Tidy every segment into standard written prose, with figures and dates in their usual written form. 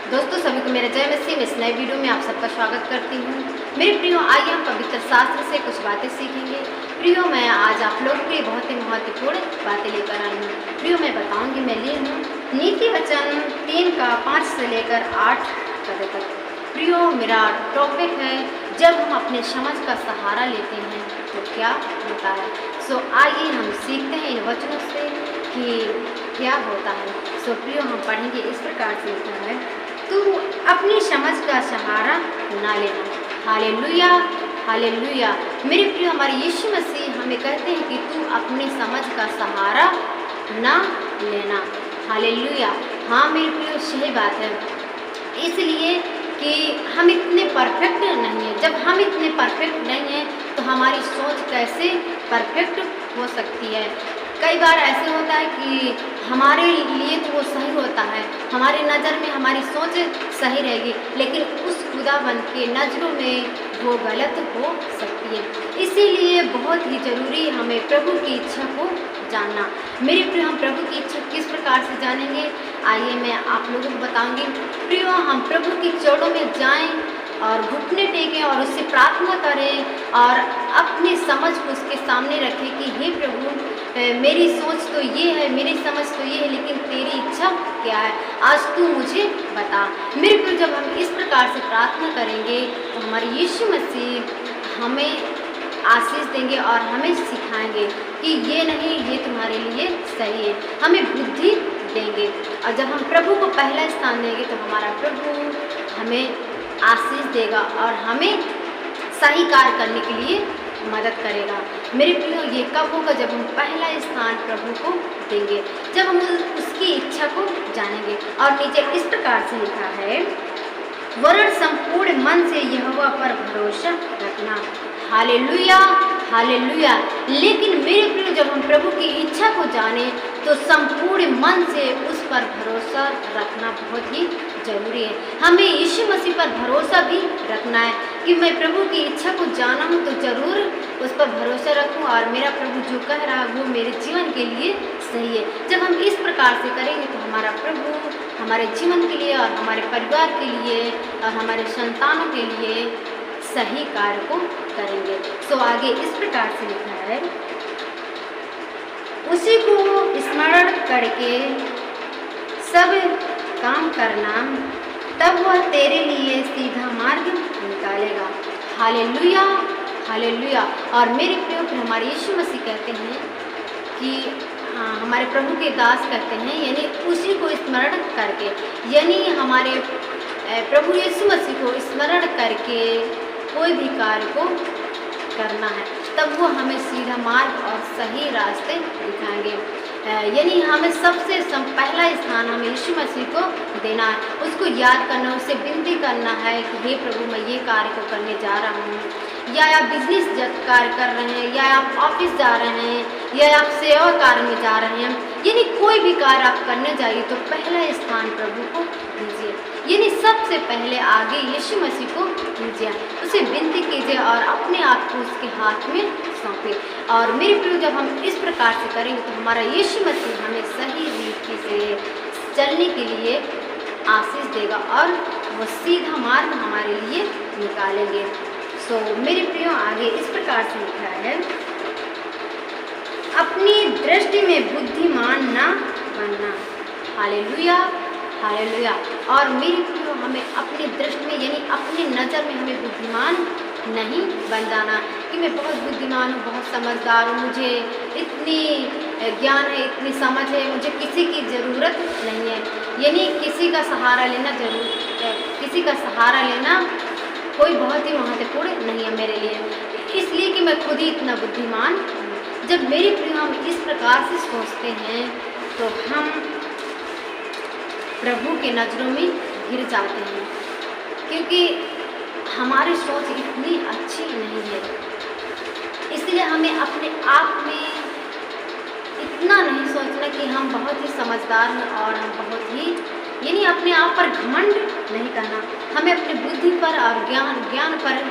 दोस्तों सभी को मेरा जय मसीह में इस नए वीडियो में आप सबका स्वागत करती हूँ। मेरे प्रियो, आइए हम पवित्र शास्त्र से कुछ बातें सीखेंगे। प्रियो, मैं आज आप लोगों के लिए बहुत ही महत्वपूर्ण बातें लेकर आई हूँ। प्रियो, मैं बताऊँगी, मैं ली हूँ नीति वचन 3:5 से लेकर 8 तक। प्रियो, मेरा टॉपिक है जब हम अपने समझ का सहारा लेते हैं तो क्या होता है। सो आइए हम सीखते हैं इन वचनों से कि क्या होता है। सो प्रियो, हम पढ़ेंगे इस प्रकार से लिखा है, तू अपनी समझ का सहारा ना लेना। Hallelujah, hallelujah. मेरे प्रियो, हमारे यीशु मसीह हमें कहते हैं कि तू अपनी समझ का सहारा ना लेना। हालेलुया। हाँ मेरे प्रियो, सही बात है। इसलिए कि हम इतने परफेक्ट नहीं हैं। जब हम इतने परफेक्ट नहीं हैं तो हमारी सोच कैसे परफेक्ट हो सकती है। कई बार ऐसे होता है कि हमारे लिए तो वो सही होता है, हमारी नज़र में हमारी सोच सही रहेगी, लेकिन उस खुदाबंद के नज़रों में वो गलत हो सकती है। इसीलिए बहुत ही ज़रूरी हमें प्रभु की इच्छा को जानना। मेरे प्रियो, हम प्रभु की इच्छा किस प्रकार से जानेंगे, आइए मैं आप लोगों को बताऊंगी। प्रियो, हम प्रभु की चरणों में जाएं और घुटने टेकें और उससे प्रार्थना करें और अपनी समझ को उसके सामने रखें कि हे प्रभु, मेरी सोच तो ये है, मेरी समझ तो ये है, लेकिन तेरी इच्छा क्या है, आज तू मुझे बता। मेरे प्रियो, जब हम इस प्रकार से प्रार्थना करेंगे तो हमारे यीशु मसीह हमें आशीष देंगे और हमें सिखाएंगे कि ये नहीं, ये तुम्हारे लिए सही है, हमें बुद्धि देंगे। और जब हम प्रभु को पहला स्थान देंगे तो हमारा प्रभु हमें आशीष देगा और हमें सही कार्य करने के लिए मदद करेगा। मेरे प्रियो, ये कब होगा, जब हम पहला स्थान प्रभु को देंगे, जब हम उसकी इच्छा को जानेंगे। और नीचे इस प्रकार से लिखा है, वरन संपूर्ण मन से यहोवा पर भरोसा रखना। Hallelujah, hallelujah. लेकिन मेरे प्रियो, जब हम प्रभु की इच्छा को जाने तो संपूर्ण मन से उस पर भरोसा रखना बहुत ही जरूरी है। हमें यीशु मसीह पर भरोसा भी रखना है कि मैं प्रभु की इच्छा को जाना हूँ तो ज़रूर उस पर भरोसा रखूँ और मेरा प्रभु जो कह रहा है वो मेरे जीवन के लिए सही है। जब हम इस प्रकार से करेंगे तो हमारा प्रभु हमारे जीवन के लिए और हमारे परिवार के लिए और हमारे संतानों के लिए सही कार्य को करेंगे। सो आगे इस प्रकार से लिखा है, उसी को स्मरण करके सब काम करना, तब वह तेरे लिए सीधा मार्ग निकालेगा। Hallelujah, hallelujah. और मेरे प्रियो, हमारे यीशु मसीह कहते हैं कि हमारे प्रभु के दास कहते हैं, यानी उसी को स्मरण करके, यानी हमारे प्रभु यीशु मसीह को स्मरण करके कोई भी कार्य को करना है, तब वो हमें सीधा मार्ग और सही रास्ते दिखाएंगे। यानी हमें सबसे पहला स्थान हमें यीशु मसीह को देना है, उसको याद करना, उससे विनती करना है कि हे प्रभु, मैं ये कार्य को करने जा रहा हूँ। या आप बिजनेस कार्य कर रहे हैं, या आप ऑफिस जा रहे हैं, या आप सेवा कार्य में जा रहे हैं, यानी कोई भी कार्य आप करने जाइए तो पहला स्थान प्रभु को दीजिए। यानी सबसे पहले आगे यीशु मसीह को दीजिए, उसे विनती कीजिए और अपने आप को उसके हाथ में सौंपे। और मेरे प्रियो, जब हम इस प्रकार से करेंगे तो हमारा यीशु मसीह हमें सही रीति से चलने के लिए आशीष देगा और वो सीधा मार्ग हमारे लिए निकालेंगे। सो मेरे प्रियो, आगे इस प्रकार से लिखा है, अपनी दृष्टि में बुद्धिमान ना बनना। Hallelujah, hallelujah. और मेरे प्रियो, हमें अपनी दृष्टि में यानी अपनी नज़र में हमें बुद्धिमान नहीं बन जाना कि मैं बहुत बुद्धिमान हूँ, बहुत समझदार हूँ, मुझे इतनी ज्ञान है, इतनी समझ है, मुझे किसी की ज़रूरत नहीं है। यानी किसी का सहारा लेना किसी का सहारा लेना कोई बहुत ही महत्वपूर्ण नहीं है मेरे लिए, इसलिए कि मैं खुद ही इतना बुद्धिमान हूँ। जब मेरे प्रियो हम इस प्रकार से सोचते हैं तो हम प्रभु के नज़रों में गिर जाते हैं, क्योंकि हमारी सोच इतनी अच्छी नहीं है। इसलिए हमें अपने आप में इतना नहीं सोचना कि हम बहुत ही समझदार हैं और हम बहुत ही, यानी अपने आप पर घमंड नहीं करना। हमें अपनी बुद्धि पर और ज्ञान पर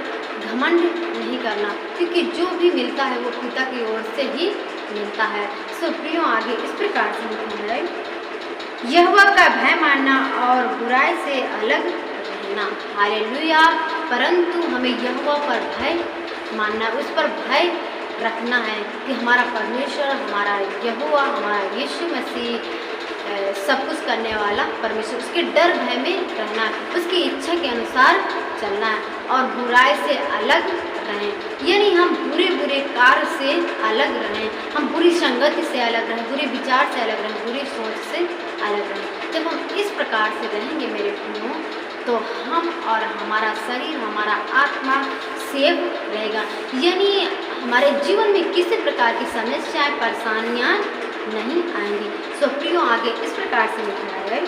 घमंड नहीं करना, क्योंकि जो भी मिलता है वो पिता की ओर से ही मिलता है। सो प्रियो, आगे इस प्रकार से लिखा है, यहोवा का भय मानना और बुराई से अलग रहना। हालेलुया। परंतु हमें यहोवा पर भय मानना, उस पर भय रखना है कि हमारा परमेश्वर, हमारा यहोवा, हमारा यीशु मसीह सब कुछ करने वाला परमेश्वर, उसके डर भय में रहना, उसकी इच्छा के अनुसार चलना है और बुराई से अलग रहें। यानी हम बुरे कार्य से अलग रहें, हम बुरी संगति से अलग रहें, बुरे विचार से अलग रहें, बुरी सोच से अलग रहें। जब हम इस प्रकार से रहेंगे मेरे प्रियो, तो हम और हमारा शरीर, हमारा आत्मा सेफ रहेगा। यानी हमारे जीवन में किसी प्रकार की समस्याएं, परेशानियां नहीं आएंगी। सो प्रियो, आगे इस प्रकार से लिखा है,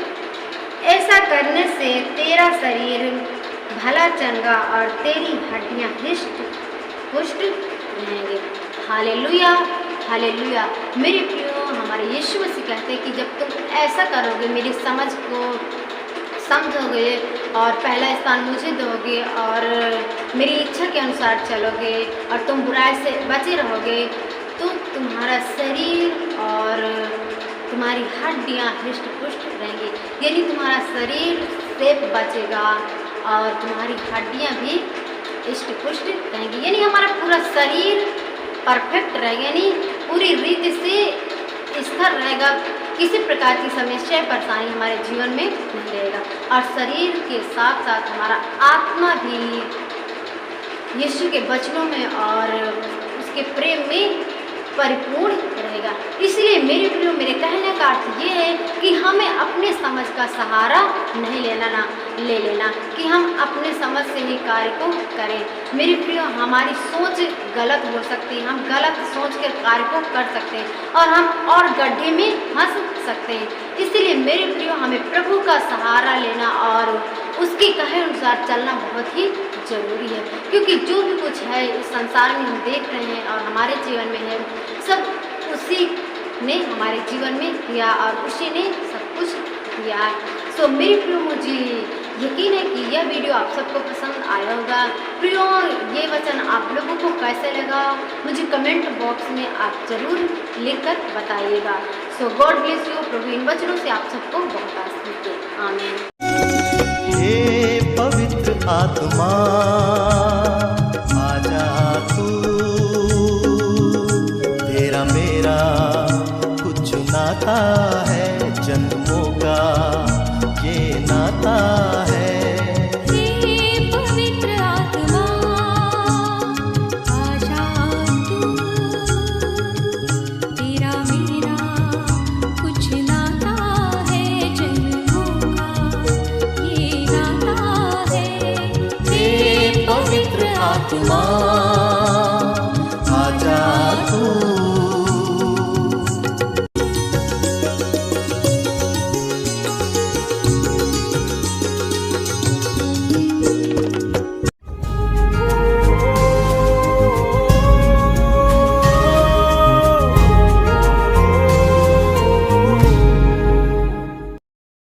ऐसा करने से तेरा शरीर भला चंगा और तेरी हड्डियां हिष्ट पुष्ट रहेंगे। Hallelujah, hallelujah. मेरे प्रियो, हमारे यीशु मसीह कहते हैं कि जब तुम ऐसा करोगे, मेरी समझ को समझोगे और पहला स्थान मुझे दोगे और मेरी इच्छा के अनुसार चलोगे और तुम बुराई से बचे रहोगे, तो तुम्हारा शरीर और तुम्हारी हड्डियां हिष्ट पुष्ट रहेंगी। यानी तुम्हारा शरीर सेफ बचेगा और तुम्हारी हड्डियां भी हिष्ट पुष्ट रहेंगी। यानी हमारा पूरा शरीर परफेक्ट रहेगा, यानी पूरी रीति से स्थिर रहेगा। किसी प्रकार की समस्या, परेशानी हमारे जीवन में नहीं रहेगा और शरीर के साथ साथ हमारा आत्मा भी यीशु के वचनों में और उसके प्रेम में परिपूर्ण रहेगा। इसलिए मेरे प्रियो, मेरे कहने का अर्थ ये है कि हमें अपने समझ का सहारा नहीं ले लेना कि हम अपने समझ से ही कार्य को करें। मेरे प्रियो, हमारी सोच गलत हो सकती है, हम गलत सोच कर कार्य को कर सकते हैं और हम और गड्ढे में फंस सकते हैं। इसलिए मेरे प्रियो, हमें प्रभु का सहारा लेना और उसके कहे अनुसार चलना बहुत ही जरूरी है, क्योंकि जो भी कुछ है इस संसार में हम देख रहे हैं और हमारे जीवन में है, सब उसी ने हमारे जीवन में दिया और उसी ने सब कुछ दिया है। सो मेरे प्रियो, मुझे यकीन है कि यह वीडियो आप सबको पसंद आया होगा। प्रियो, ये वचन आप लोगों को कैसे लगा मुझे कमेंट बॉक्स में आप जरूर लिखकर बताइएगा। सो गॉड ब्लेस यू। प्रभु इन वचनों से आप सबको बहुत आशीष दे। आमीन। हे पवित्र आत्मा, आजा तू, तेरा मेरा कुछ नाता है, जन्मों का ये नाता है। हे पवित्र आत्मा, आजा तू, तेरा मेरा कुछ नाता है, जन्मों का ये नाता है। हे पवित्र आत्मा,